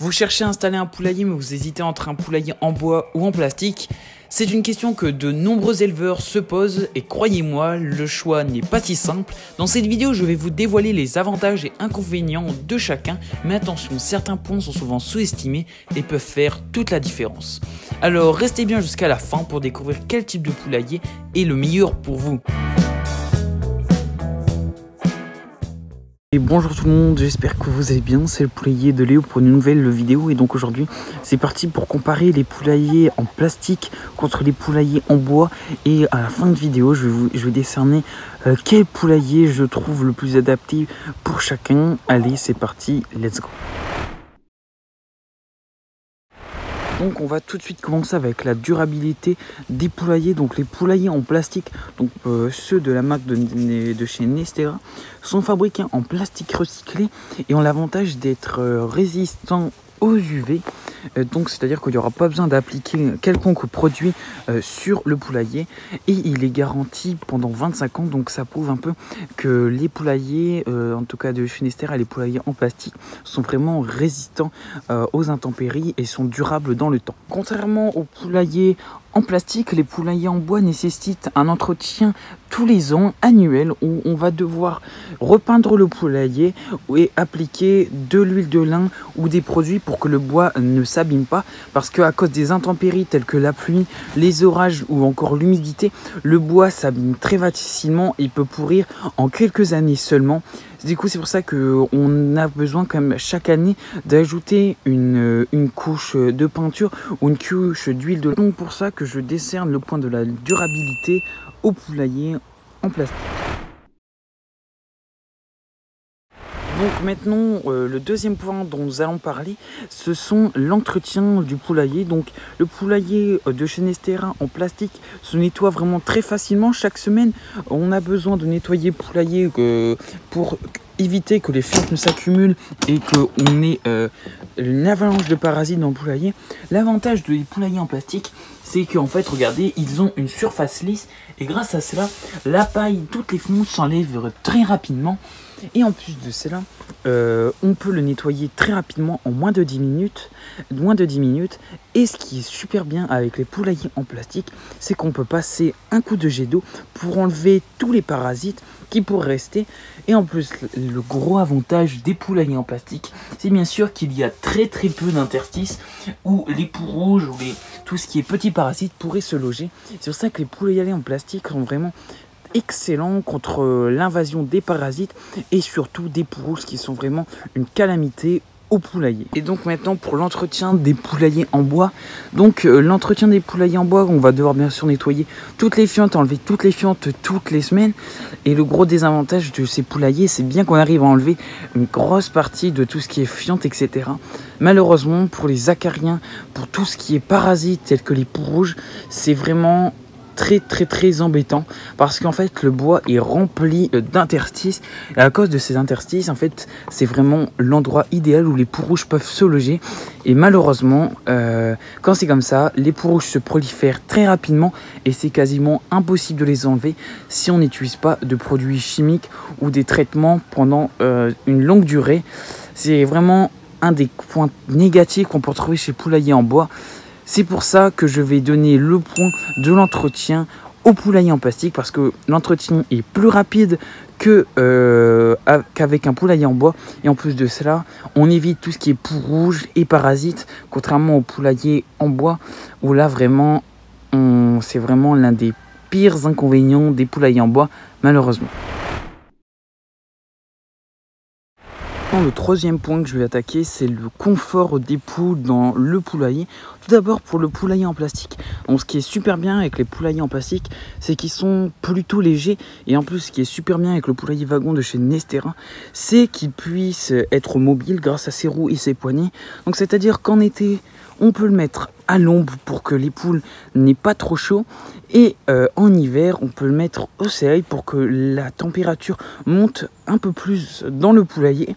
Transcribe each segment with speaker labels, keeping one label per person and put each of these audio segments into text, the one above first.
Speaker 1: Vous cherchez à installer un poulailler mais vous hésitez entre un poulailler en bois ou en plastique? C'est une question que de nombreux éleveurs se posent et croyez-moi, le choix n'est pas si simple. Dans cette vidéo, je vais vous dévoiler les avantages et inconvénients de chacun, mais attention, certains points sont souvent sous-estimés et peuvent faire toute la différence. Alors restez bien jusqu'à la fin pour découvrir quel type de poulailler est le meilleur pour vous. Et bonjour tout le monde, j'espère que vous allez bien, c'est le poulailler de Léo pour une nouvelle vidéo. Et donc aujourd'hui c'est parti pour comparer les poulaillers en plastique contre les poulaillers en bois. Et à la fin de vidéo je vais décerner quel poulailler je trouve le plus adapté pour chacun. Allez, c'est parti, let's go. Donc on va tout de suite commencer avec la durabilité des poulaillers. Donc les poulaillers en plastique, donc ceux de la marque de chez Nestera, sont fabriqués en plastique recyclé et ont l'avantage d'être résistants aux UV. Donc c'est à dire qu'il n'y aura pas besoin d'appliquer quelconque produit sur le poulailler et il est garanti pendant 25 ans. Donc ça prouve un peu que les poulaillers, en tout cas de chez Nestera, les poulaillers en plastique sont vraiment résistants aux intempéries et sont durables dans le temps. Contrairement aux poulaillers en plastique, les poulaillers en bois nécessitent un entretien tous les ans annuel où on va devoir repeindre le poulailler et appliquer de l'huile de lin ou des produits pour que le bois ne s'abîme pas, parce qu'à cause des intempéries telles que la pluie, les orages ou encore l'humidité, le bois s'abîme très facilement et peut pourrir en quelques années seulement. Du coup, c'est pour ça qu'on a besoin quand même chaque année d'ajouter une couche de peinture ou une couche d'huile de lin. Donc pour ça que je décerne le point de la durabilité au poulailler en plastique. Donc maintenant, le deuxième point dont nous allons parler, ce sont l'entretien du poulailler. Donc le poulailler de chez Nestera en plastique se nettoie vraiment très facilement. Chaque semaine, on a besoin de nettoyer le poulailler pour éviter que les fientes ne s'accumulent et qu'on ait une avalanche de parasites dans le poulailler. L'avantage des poulaillers en plastique, c'est qu'en fait, regardez, ils ont une surface lisse et grâce à cela, la paille, toutes les fientes s'enlèvent très rapidement. Et en plus de cela, on peut le nettoyer très rapidement en moins de 10 minutes. Et ce qui est super bien avec les poulaillers en plastique, c'est qu'on peut passer un coup de jet d'eau pour enlever tous les parasites qui pourraient rester. Et en plus, le gros avantage des poulaillers en plastique, c'est bien sûr qu'il y a très peu d'interstices où les poux rouges ou tout ce qui est petits parasites pourraient se loger. C'est pour ça que les poulaillers en plastique sont vraiment excellent contre l'invasion des parasites et surtout des poux rouges qui sont vraiment une calamité au poulailler. Et donc maintenant pour l'entretien des poulaillers en bois. Donc l'entretien des poulaillers en bois, on va devoir bien sûr nettoyer toutes les fientes, enlever toutes les fientes toutes les semaines. Et le gros désavantage de ces poulaillers, c'est bien qu'on arrive à enlever une grosse partie de tout ce qui est fientes, etc. Malheureusement pour les acariens, pour tout ce qui est parasites tels que les poux rouges, c'est vraiment très embêtant parce qu'en fait le bois est rempli d'interstices et à cause de ces interstices en fait c'est vraiment l'endroit idéal où les poux rouges peuvent se loger et malheureusement quand c'est comme ça, les poux rouges se prolifèrent très rapidement et c'est quasiment impossible de les enlever si on n'utilise pas de produits chimiques ou des traitements pendant une longue durée. C'est vraiment un des points négatifs qu'on peut retrouver chez poulailler en bois. C'est pour ça que je vais donner le point de l'entretien au poulailler en plastique parce que l'entretien est plus rapide qu'avec un poulailler en bois. Et en plus de cela, on évite tout ce qui est poux rouges et parasites, contrairement au poulailler en bois où là vraiment, c'est vraiment l'un des pires inconvénients des poulaillers en bois, malheureusement. Le troisième point que je vais attaquer, c'est le confort des poules dans le poulailler. Tout d'abord pour le poulailler en plastique. Donc ce qui est super bien avec les poulaillers en plastique, c'est qu'ils sont plutôt légers. Et en plus ce qui est super bien avec le poulailler wagon de chez Nestera, c'est qu'il puisse être mobile grâce à ses roues et ses poignées. Donc c'est à dire qu'en été, on peut le mettre à l'ombre pour que les poules n'aient pas trop chaud. Et en hiver, on peut le mettre au soleil pour que la température monte un peu plus dans le poulailler.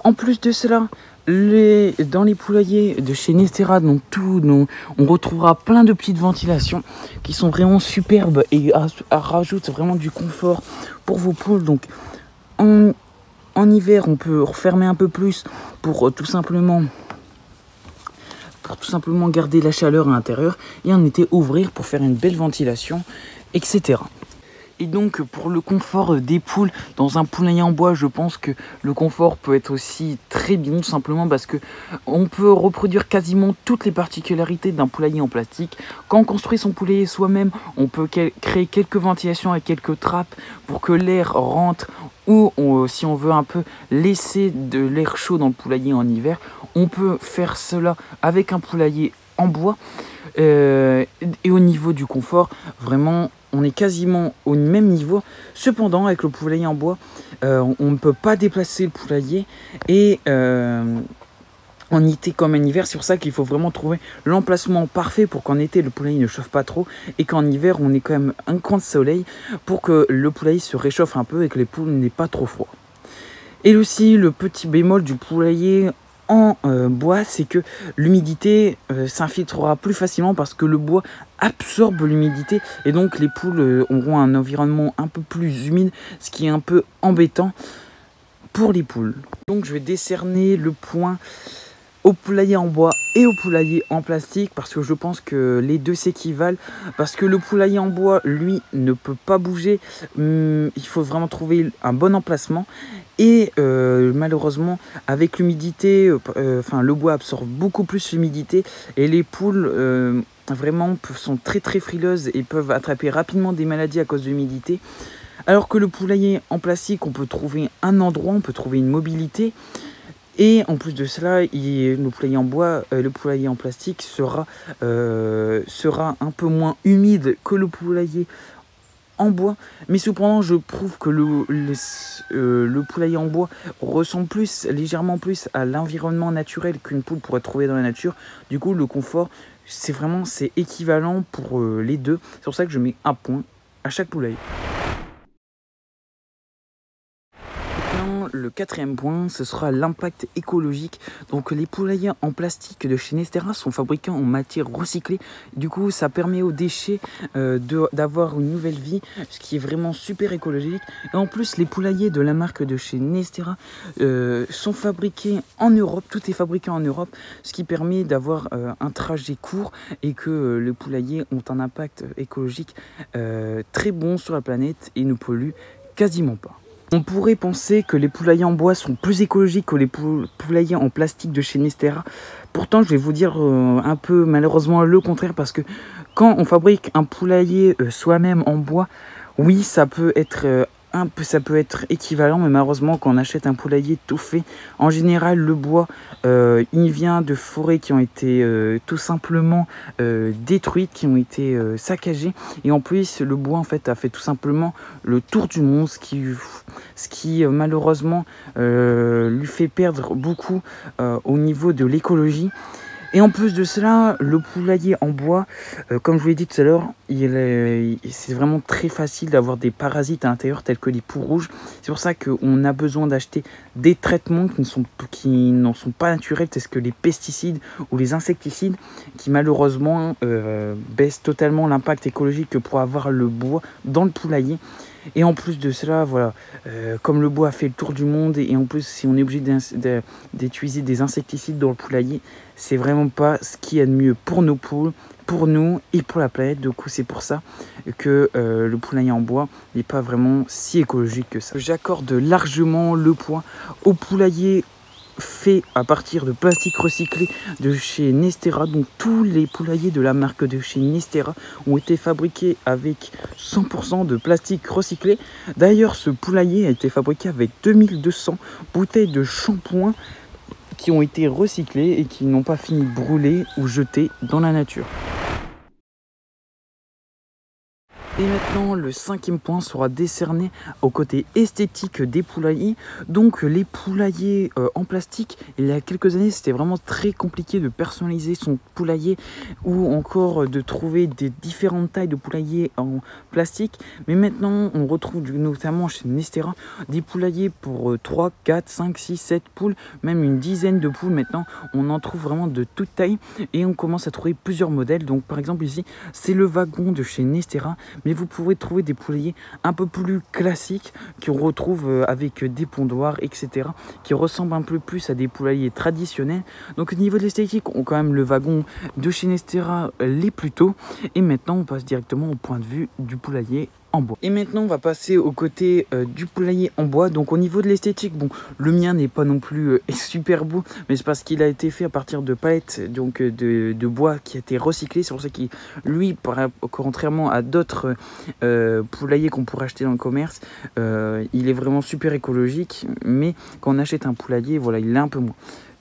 Speaker 1: En plus de cela, dans les poulaillers de chez Nestera, donc on retrouvera plein de petites ventilations qui sont vraiment superbes et rajoutent vraiment du confort pour vos poules. Donc en hiver, on peut refermer un peu plus pour tout simplement pour tout simplement garder la chaleur à l'intérieur et en été ouvrir pour faire une belle ventilation, etc. Et donc pour le confort des poules dans un poulailler en bois, je pense que le confort peut être aussi très bien, tout simplement parce que on peut reproduire quasiment toutes les particularités d'un poulailler en plastique. Quand on construit son poulailler soi-même, on peut créer quelques ventilations avec quelques trappes pour que l'air rentre, ou si on veut un peu laisser de l'air chaud dans le poulailler en hiver, on peut faire cela avec un poulailler en bois. Et au niveau du confort, vraiment on est quasiment au même niveau. Cependant, avec le poulailler en bois, on ne peut pas déplacer le poulailler et en été comme en hiver. C'est pour ça qu'il faut vraiment trouver l'emplacement parfait pour qu'en été le poulailler ne chauffe pas trop et qu'en hiver on ait quand même un coin de soleil pour que le poulailler se réchauffe un peu et que les poules n'aient pas trop froid. Et aussi le petit bémol du poulailler en bois, c'est que l'humidité s'infiltrera plus facilement parce que le bois absorbe l'humidité et donc les poules auront un environnement un peu plus humide, ce qui est un peu embêtant pour les poules. Donc je vais décerner le point au poulailler en bois et au poulailler en plastique parce que je pense que les deux s'équivalent, parce que le poulailler en bois lui ne peut pas bouger, il faut vraiment trouver un bon emplacement et malheureusement avec l'humidité, le bois absorbe beaucoup plus l'humidité et les poules vraiment sont très frileuses et peuvent attraper rapidement des maladies à cause de l'humidité. Alors que le poulailler en plastique, on peut trouver un endroit, on peut trouver une mobilité. Et en plus de cela, le poulailler en bois, le poulailler en plastique sera un peu moins humide que le poulailler en bois. Mais cependant, je trouve que le poulailler en bois ressemble légèrement plus à l'environnement naturel qu'une poule pourrait trouver dans la nature. Du coup, le confort, c'est équivalent pour les deux. C'est pour ça que je mets un point à chaque poulailler. Le quatrième point, ce sera l'impact écologique. Donc les poulaillers en plastique de chez Nestera sont fabriqués en matière recyclée. Du coup, ça permet aux déchets d'avoir une nouvelle vie, ce qui est vraiment super écologique. Et en plus, les poulaillers de la marque de chez Nestera sont fabriqués en Europe. Tout est fabriqué en Europe, ce qui permet d'avoir un trajet court et que les poulaillers ont un impact écologique très bon sur la planète et ne polluent quasiment pas. On pourrait penser que les poulaillers en bois sont plus écologiques que les poulaillers en plastique de chez Nestera. Pourtant, je vais vous dire un peu malheureusement le contraire parce que quand on fabrique un poulailler soi-même en bois, oui, ça peut être équivalent, mais malheureusement quand on achète un poulailler tout fait, en général le bois il vient de forêts qui ont été tout simplement détruites, qui ont été saccagées, et en plus le bois en fait a fait tout simplement le tour du monde, ce qui malheureusement lui fait perdre beaucoup au niveau de l'écologie. Et en plus de cela, le poulailler en bois, comme je vous l'ai dit tout à l'heure, c'est vraiment très facile d'avoir des parasites à l'intérieur tels que les poux rouges. C'est pour ça qu'on a besoin d'acheter des traitements qui n'en sont pas naturels, tels que les pesticides ou les insecticides, qui malheureusement baissent totalement l'impact écologique que pourrait avoir le bois dans le poulailler. Et en plus de cela, voilà, comme le bois a fait le tour du monde, et en plus si on est obligé d'utiliser des insecticides dans le poulailler, c'est vraiment pas ce qu'il y a de mieux pour nos poules, pour nous et pour la planète. Du coup, c'est pour ça que le poulailler en bois n'est pas vraiment si écologique que ça. J'accorde largement le point au poulailler fait à partir de plastique recyclé de chez Nestera. Donc tous les poulaillers de la marque de chez Nestera ont été fabriqués avec 100% de plastique recyclé. D'ailleurs, ce poulailler a été fabriqué avec 2200 bouteilles de shampoing qui ont été recyclées et qui n'ont pas fini de brûler ou jeter dans la nature. Et maintenant, le cinquième point sera décerné au côté esthétique des poulaillers. Donc les poulaillers en plastique, il y a quelques années, c'était vraiment très compliqué de personnaliser son poulailler ou encore de trouver des différentes tailles de poulaillers en plastique. Mais maintenant, on retrouve notamment chez Nestera des poulaillers pour 3, 4, 5, 6, 7 poules, même une dizaine de poules. Maintenant, on en trouve vraiment de toutes tailles et on commence à trouver plusieurs modèles. Donc par exemple ici, c'est le wagon de chez Nestera. mais vous pourrez trouver des poulaillers un peu plus classiques qu'on retrouve avec des pondoirs, etc., qui ressemblent un peu plus à des poulaillers traditionnels. Donc au niveau de l'esthétique, on a quand même le wagon de chez Nestera les plus tôt. Et maintenant, on passe directement au point de vue du poulailler en bois. Et maintenant, on va passer au côté du poulailler en bois. Donc au niveau de l'esthétique, bon, le mien n'est pas non plus super beau, mais c'est parce qu'il a été fait à partir de palettes donc de bois qui a été recyclé. C'est pour ça qu'il, lui, contrairement à d'autres poulaillers qu'on pourrait acheter dans le commerce, il est vraiment super écologique. Mais quand on achète un poulailler, voilà, il l'est un peu moins.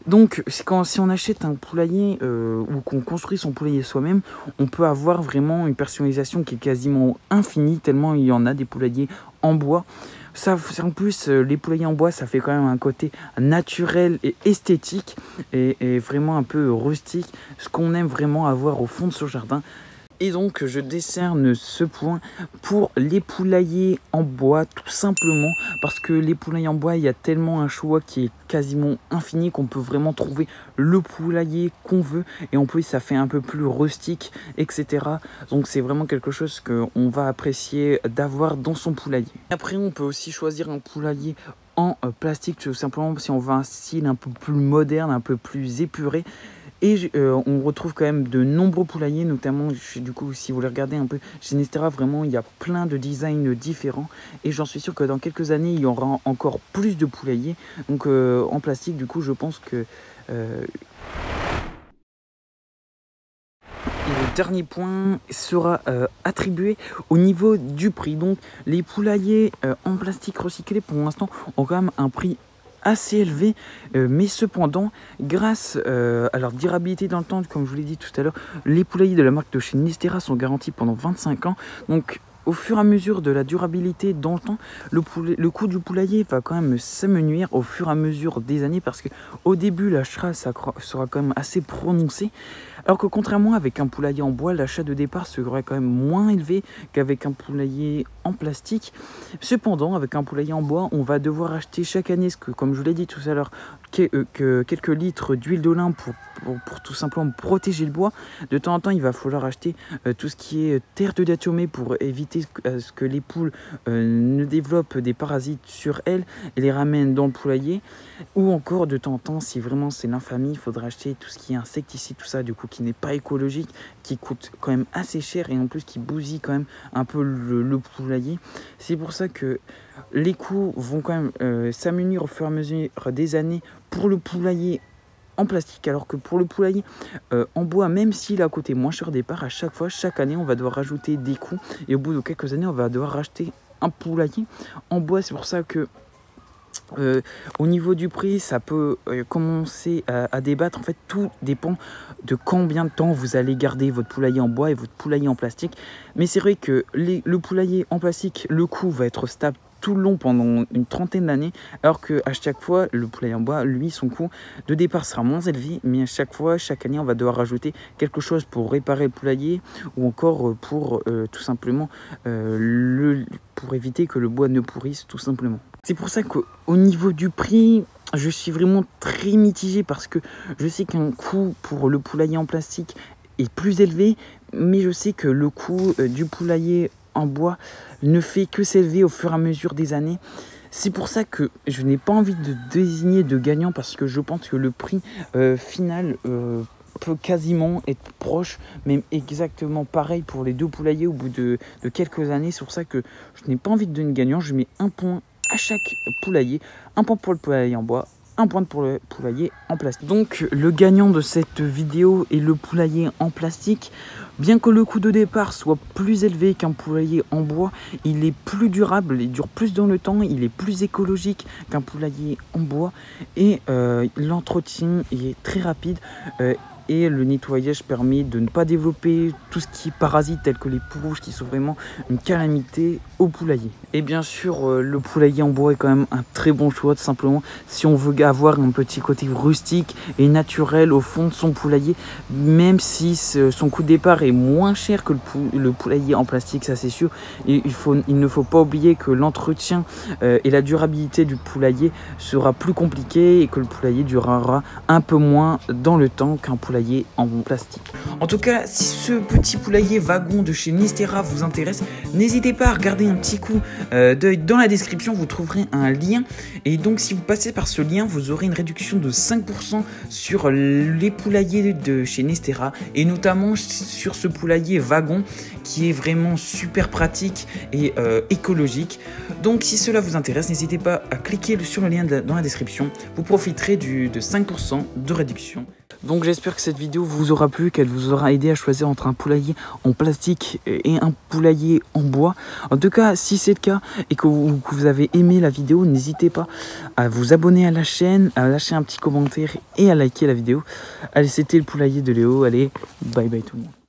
Speaker 1: Donc, si on achète un poulailler ou qu'on construit son poulailler soi-même, on peut avoir vraiment une personnalisation qui est quasiment infinie, tellement il y en a des poulaillers en bois. Ça, en plus, les poulaillers en bois, ça fait quand même un côté naturel et esthétique et vraiment un peu rustique, ce qu'on aime vraiment avoir au fond de son jardin. Et donc je décerne ce point pour les poulaillers en bois, tout simplement parce que les poulaillers en bois, il y a tellement un choix qui est quasiment infini qu'on peut vraiment trouver le poulailler qu'on veut. Et en plus ça fait un peu plus rustique, etc. Donc c'est vraiment quelque chose qu'on va apprécier d'avoir dans son poulailler. Après on peut aussi choisir un poulailler en plastique, tout simplement si on veut un style un peu plus moderne, un peu plus épuré. Et on retrouve quand même de nombreux poulaillers, notamment, du coup, si vous les regardez un peu chez Nestera, vraiment, il y a plein de designs différents. Et j'en suis sûr que dans quelques années, il y aura encore plus de poulaillers. Donc, en plastique, du coup, je pense que... Et le dernier point sera attribué au niveau du prix. Donc, les poulaillers en plastique recyclé, pour l'instant, ont quand même un prix assez élevé, mais cependant grâce à leur durabilité dans le temps, comme je vous l'ai dit tout à l'heure, les poulaillers de la marque de chez Nestera sont garantis pendant 25 ans. Donc au fur et à mesure de la durabilité dans le temps, le coût du poulailler va quand même s'amenuire au fur et à mesure des années, parce que au début l'achat sera quand même assez prononcé, alors que contrairement avec un poulailler en bois, l'achat de départ serait quand même moins élevé qu'avec un poulailler en plastique. Cependant, avec un poulailler en bois, on va devoir acheter chaque année, comme je vous l'ai dit tout à l'heure, quelques litres d'huile de lin pour tout simplement protéger le bois. De temps en temps, il va falloir acheter tout ce qui est terre de diatomée pour éviter que les poules ne développent des parasites sur elles et les ramènent dans le poulailler. Ou encore, de temps en temps, si vraiment c'est l'infamie, il faudra acheter tout ce qui est insecticide, tout ça, du coup, qui n'est pas écologique, qui coûte quand même assez cher et en plus qui bousille quand même un peu le poulailler. C'est pour ça que les coûts vont quand même s'amenuire au fur et à mesure des années pour le poulailler en plastique, alors que pour le poulailler en bois, même s'il a coûté moins cher au départ, à chaque année, on va devoir rajouter des coûts et au bout de quelques années, on va devoir racheter un poulailler en bois. C'est pour ça que au niveau du prix, ça peut commencer à débattre. En fait, tout dépend de combien de temps vous allez garder votre poulailler en bois et votre poulailler en plastique. Mais c'est vrai que le poulailler en plastique, le coût va être stable tout le long pendant une trentaine d'années, alors qu'à chaque fois, le poulailler en bois, lui, son coût de départ sera moins élevé, mais à chaque fois, chaque année, on va devoir rajouter quelque chose pour réparer le poulailler ou encore pour tout simplement pour éviter que le bois ne pourrisse, tout simplement. C'est pour ça qu'au niveau du prix, je suis vraiment très mitigé, parce que je sais qu'un coût pour le poulailler en plastique est plus élevé, mais je sais que le coût du poulailler en bois ne fait que s'élever au fur et à mesure des années. C'est pour ça que je n'ai pas envie de désigner de gagnant, parce que je pense que le prix final peut quasiment être proche, même exactement pareil pour les deux poulaillers au bout de quelques années. C'est pour ça que je n'ai pas envie de donner gagnant. Je mets un point à chaque poulailler, un point pour le poulailler en bois, un point pour le poulailler en plastique. Donc le gagnant de cette vidéo est le poulailler en plastique. Bien que le coût de départ soit plus élevé qu'un poulailler en bois, il est plus durable, il dure plus dans le temps, il est plus écologique qu'un poulailler en bois, et l'entretien est très rapide. Et le nettoyage permet de ne pas développer tout ce qui est parasite, tel que les poules rouges, qui sont vraiment une calamité au poulailler. Et bien sûr, le poulailler en bois est quand même un très bon choix, tout simplement, si on veut avoir un petit côté rustique et naturel au fond de son poulailler, même si son coût de départ est moins cher que le poulailler en plastique, ça c'est sûr. Et il ne faut pas oublier que l'entretien et la durabilité du poulailler sera plus compliqué, et que le poulailler durera un peu moins dans le temps qu'un poulailler poulailler en plastique. En tout cas, si ce petit poulailler wagon de chez Nestera vous intéresse, n'hésitez pas à regarder un petit coup d'œil dans la description, vous trouverez un lien. Et donc si vous passez par ce lien, vous aurez une réduction de 5% sur les poulaillers de chez Nestera, et notamment sur ce poulailler wagon qui est vraiment super pratique et écologique. Donc si cela vous intéresse, n'hésitez pas à cliquer sur le lien dans la description, vous profiterez de 5% de réduction. Donc j'espère que cette vidéo vous aura plu, qu'elle vous aura aidé à choisir entre un poulailler en plastique et un poulailler en bois. En tout cas, si c'est le cas et que vous avez aimé la vidéo, n'hésitez pas à vous abonner à la chaîne, à lâcher un petit commentaire et à liker la vidéo. Allez, c'était le poulailler de Léo. Allez, bye bye tout le monde.